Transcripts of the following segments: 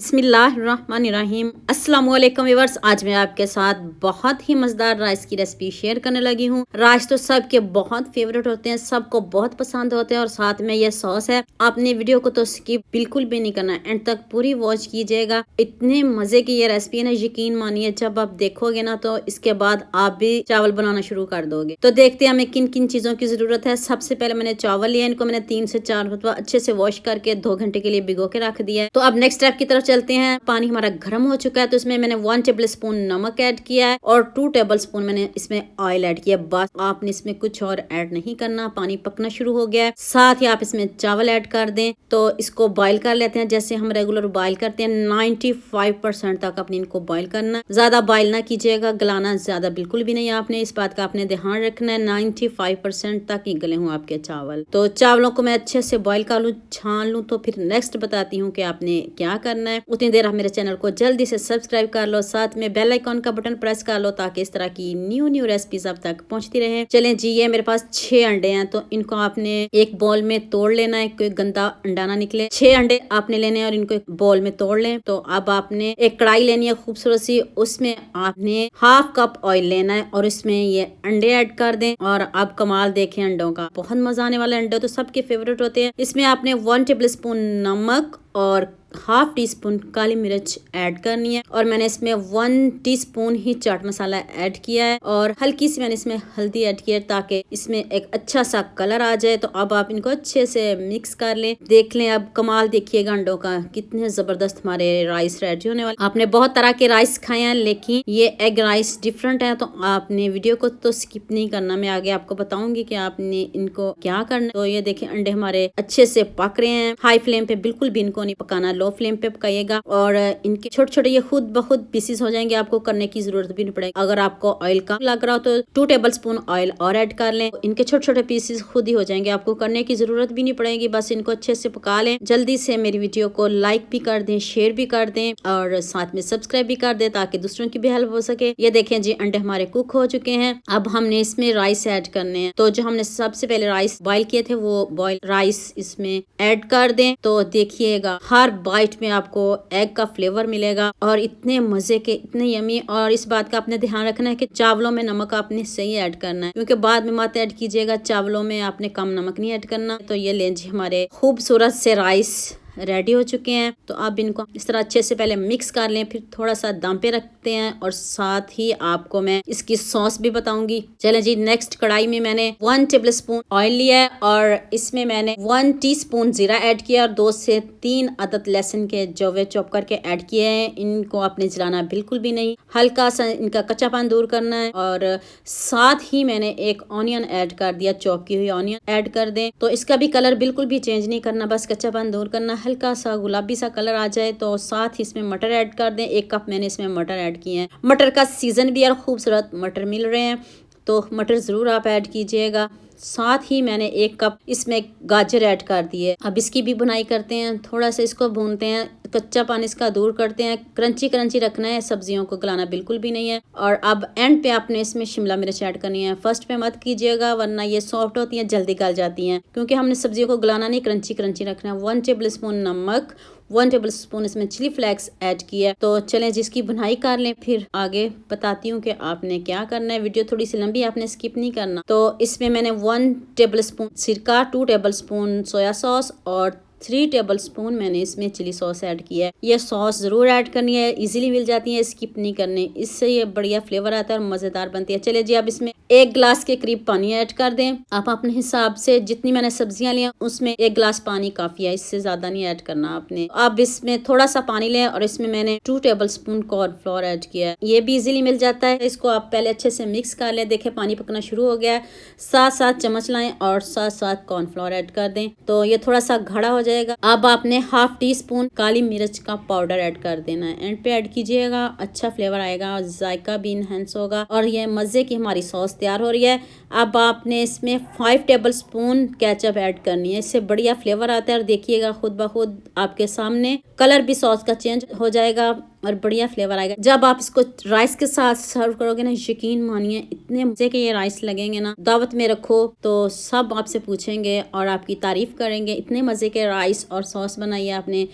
बिस्मिल्लाहिर्रहमानिर्रहीम अस्सलामुअलैकुम व्यूअर्स। आज मैं आपके साथ बहुत ही मज़ेदार राइस की रेसिपी शेयर करने लगी हूँ। राइस तो सबके बहुत फेवरेट होते हैं, सबको बहुत पसंद होते हैं और साथ में ये सॉस है। आपने वीडियो को तो स्किप बिल्कुल भी नहीं करना, एंड तक पूरी वॉच कीजिएगा। इतने मज़े की ये रेसिपी है ना, यकीन मानिए जब आप देखोगे ना तो इसके बाद आप भी चावल बनाना शुरू कर दोगे। तो देखते हैं हमें किन किन चीज़ों की ज़रूरत है। सबसे पहले मैंने चावल लिया, इनको मैंने 3 से 4 मरतबा अच्छे से वॉश करके 2 घंटे के लिए भिगो के रख दिया है। तो अब नेक्स्ट स्टेप की तरफ चलते हैं। पानी हमारा गर्म हो चुका है तो इसमें मैंने 1 टेबल स्पून नमक ऐड किया है और 2 टेबल स्पून मैंने इसमें ऑयल ऐड किया। बस आपने इसमें कुछ और ऐड नहीं करना। पानी पकना शुरू हो गया है, साथ ही आप इसमें चावल ऐड कर दें। तो इसको बॉईल कर लेते हैं जैसे हम रेगुलर बॉईल करते हैं। 95% तक आपने इनको बॉईल करना, ज्यादा बॉईल ना कीजिएगा, गलाना ज्यादा बिल्कुल भी नहीं। आपने इस बात का आपने ध्यान रखना है 95% तक ही गले हों आपके चावल। तो चावलों को मैं अच्छे से बॉईल कर लूँ, छान लूँ, तो फिर नेक्स्ट बताती हूँ कि आपने क्या करना है। उतनी देर आप मेरे चैनल को जल्दी से सब्सक्राइब कर लो, साथ में बेल आइकॉन का बटन प्रेस कर लो ताकि इस तरह की न्यू रेसिपीज आप तक पहुंचती रहे। चलें जी, ये मेरे पास 6 अंडे हैं तो इनको आपने एक बाउल में तोड़ लेना है, कोई गंदा अंडा ना निकले। 6 अंडे आपने लेने हैं और इनको एक बाउल में तोड़ लें। तो अब आपने एक कढ़ाई लेनी है खूबसूरत सी, उसमें आपने हाफ कप ऑयल लेना है और इसमें ये अंडे ऐड कर दें। और अब कमाल देखें अंडों का, बहुत मजा आने वाला। अंडे तो सबके फेवरेट होते हैं। इसमें आपने 1 टेबल स्पून नमक और हाफ टी स्पून काली मिर्च ऐड करनी है और मैंने इसमें 1 टीस्पून ही चाट मसाला ऐड किया है और हल्की सी मैंने इसमें हल्दी ऐड किया है ताकि इसमें एक अच्छा सा कलर आ जाए। तो अब आप इनको अच्छे से मिक्स कर लें। देख लें अब कमाल देखिएगा अंडों का, कितने जबरदस्त हमारे राइस रेडी होने वाले। आपने बहुत तरह के राइस खाए हैं लेकिन ये एग राइस डिफरेंट है, तो आपने वीडियो को तो स्किप नहीं करना। मैं आगे आपको बताऊंगी कि आपने इनको क्या करना। तो ये देखें अंडे हमारे अच्छे से पक रहे हैं। हाई फ्लेम पे बिल्कुल भी इनको नहीं पकाना, लो फ्लेम पे पकाइएगा और इनके छोटे छोटे ये खुद ब खुद पीसेस हो जाएंगे, आपको करने की जरूरत भी नहीं पड़ेगी। अगर आपको ऑयल कम लग रहा हो तो 2 टेबल स्पून ऑयल और ऐड कर लें। इनके छोटे छोटे पीसेस खुद ही हो जाएंगे, आपको करने की जरूरत भी नहीं पड़ेगी। बस इनको अच्छे से पका लें। जल्दी से मेरी वीडियो को लाइक भी कर दें, शेयर भी कर दें और साथ में सब्सक्राइब भी कर दें ताकि दूसरों की भी हेल्प हो सके। ये देखें जी अंडे हमारे कुक हो चुके हैं। अब हमने इसमें राइस ऐड करने हैं। तो जो हमने सबसे पहले राइस बॉईल किए थे वो बॉईल राइस इसमें ऐड कर दें। तो देखिएगा हर बाइट में आपको एग का फ्लेवर मिलेगा और इतने मजे के, इतने यमी। और इस बात का आपने ध्यान रखना है कि चावलों में नमक आपने सही ऐड करना है, क्योंकि बाद में मत ऐड कीजिएगा, चावलों में आपने कम नमक नहीं ऐड करना। तो ये लें जी हमारे खूबसूरत से राइस रेडी हो चुके हैं। तो अब इनको इस तरह अच्छे से पहले मिक्स कर लें, फिर थोड़ा सा दम पे रखते हैं और साथ ही आपको मैं इसकी सॉस भी बताऊंगी। चलें जी, नेक्स्ट कढ़ाई में मैंने 1 टेबल स्पून ऑयल लिया है और इसमें मैंने 1 टीस्पून जीरा ऐड किया और 2 से 3 अदद लहसुन के जवे चॉप करके ऐड किए हैं। इनको आपने जलाना बिल्कुल भी नहीं, हल्का सा इनका कच्चापन दूर करना है। और साथ ही मैंने एक ऑनियन ऐड कर दिया, चॉप की हुई ऑनियन ऐड कर दें। तो इसका भी कलर बिल्कुल भी चेंज नहीं करना, बस कच्चापन दूर करना, हल्का सा गुलाबी सा कलर आ जाए। तो साथ ही इसमें मटर ऐड कर दें। 1 कप मैंने इसमें मटर ऐड किए हैं। मटर का सीजन भी यार खूबसूरत मटर मिल रहे हैं तो मटर ज़रूर आप ऐड कीजिएगा। साथ ही मैंने 1 कप इसमें गाजर ऐड कर दिए। अब इसकी भी बुनाई करते हैं, थोड़ा सा इसको भूनते हैं, कच्चा पानी इसका दूर करते हैं। क्रंची क्रंची रखना है, सब्जियों को गलाना बिल्कुल भी नहीं है। और अब एंड पे आपने इसमें शिमला मिर्च ऐड करनी है। फर्स्ट पे मत कीजिएगा वरना ये सॉफ्ट होती हैं, जल्दी गल जाती हैं, क्योंकि हमने सब्जियों को गलाना नहीं, क्रंची क्रंची रखना है। 1 टेबल स्पून नमक, 1 टेबल स्पून इसमें चिली फ्लेक्स ऐड किया। तो चलें जिसकी बुनाई कर लें, फिर आगे बताती हूँ कि आपने क्या करना है। वीडियो थोड़ी सी लंबी, आपने स्किप नहीं करना। तो इसमें मैंने 1 टेबल स्पून सिरका, 2 टेबल स्पून सोया सॉस और 3 टेबल स्पून मैंने इसमें चिली सॉस ऐड किया है। ये सॉस जरूर ऐड करनी है, इजीली मिल जाती है, स्किप नहीं करनी, इससे ये बढ़िया फ्लेवर आता है और मजेदार बनती है। चलिए जी, अब इसमें 1 गिलास के करीब पानी ऐड कर दें। आप अपने हिसाब से जितनी मैंने सब्जियां ली उसमें 1 गिलास पानी काफी है, इससे ज्यादा नहीं ऐड करना आपने। अब इसमें थोड़ा सा पानी लें और इसमें मैंने 2 टेबल स्पून कॉर्नफ्लोर ऐड किया है। ये भी इजीली मिल जाता है। इसको आप पहले अच्छे से मिक्स कर लें। देखें पानी पकना शुरू हो गया है। साथ साथ चम्मच लाएं और साथ साथ कॉर्नफ्लोर ऐड कर दें तो ये थोड़ा सा गाढ़ा हो जाएगा। अब आपने हाफ टी स्पून काली मिर्च का पाउडर ऐड कर देना है। एंड पे ऐड कीजिएगा, अच्छा फ्लेवर आएगा, जायका भी इनहेंस होगा और ये मजे की हमारी सॉस तैयार हो रही है। अब आपने इसमें 5 टेबल स्पून केचप ऐड करनी है, इससे बढ़िया फ्लेवर आता है। और देखिएगा खुद ब खुद आपके सामने कलर भी सॉस का चेंज हो जाएगा और बढ़िया फ्लेवर आएगा। जब आप इसको राइस के साथ सर्व करोगे ना, यकीन मानिए इतने मजे के ये राइस लगेंगे ना, दावत में रखो तो सब आपसे पूछेंगे और आपकी तारीफ करेंगे। इतने मजे के राइस और सॉस बनाइए आपने,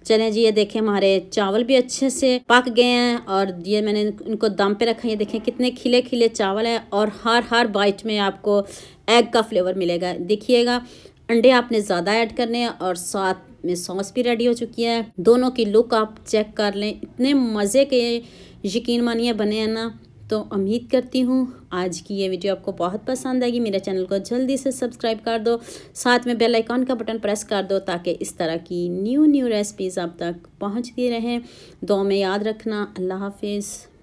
चलें जी, ये देखें हमारे चावल भी अच्छे से पक गए हैं और ये मैंने इनको दम पे रखा है। ये देखें कितने खिले खिले चावल हैं और हर बाइट में आपको एग का फ्लेवर मिलेगा। देखिएगा, अंडे आपने ज़्यादा ऐड करने हैं और साथ में सॉस भी रेडी हो चुकी है। दोनों की लुक आप चेक कर लें, इतने मज़े के यकीन मानिए बने हैं ना। तो उम्मीद करती हूँ आज की ये वीडियो आपको बहुत पसंद आएगी। मेरे चैनल को जल्दी से सब्सक्राइब कर दो, साथ में बेल आइकॉन का बटन प्रेस कर दो ताकि इस तरह की न्यू रेसिपीज़ आप तक पहुँचती रहें। दुआ में याद रखना। अल्लाह हाफिज़।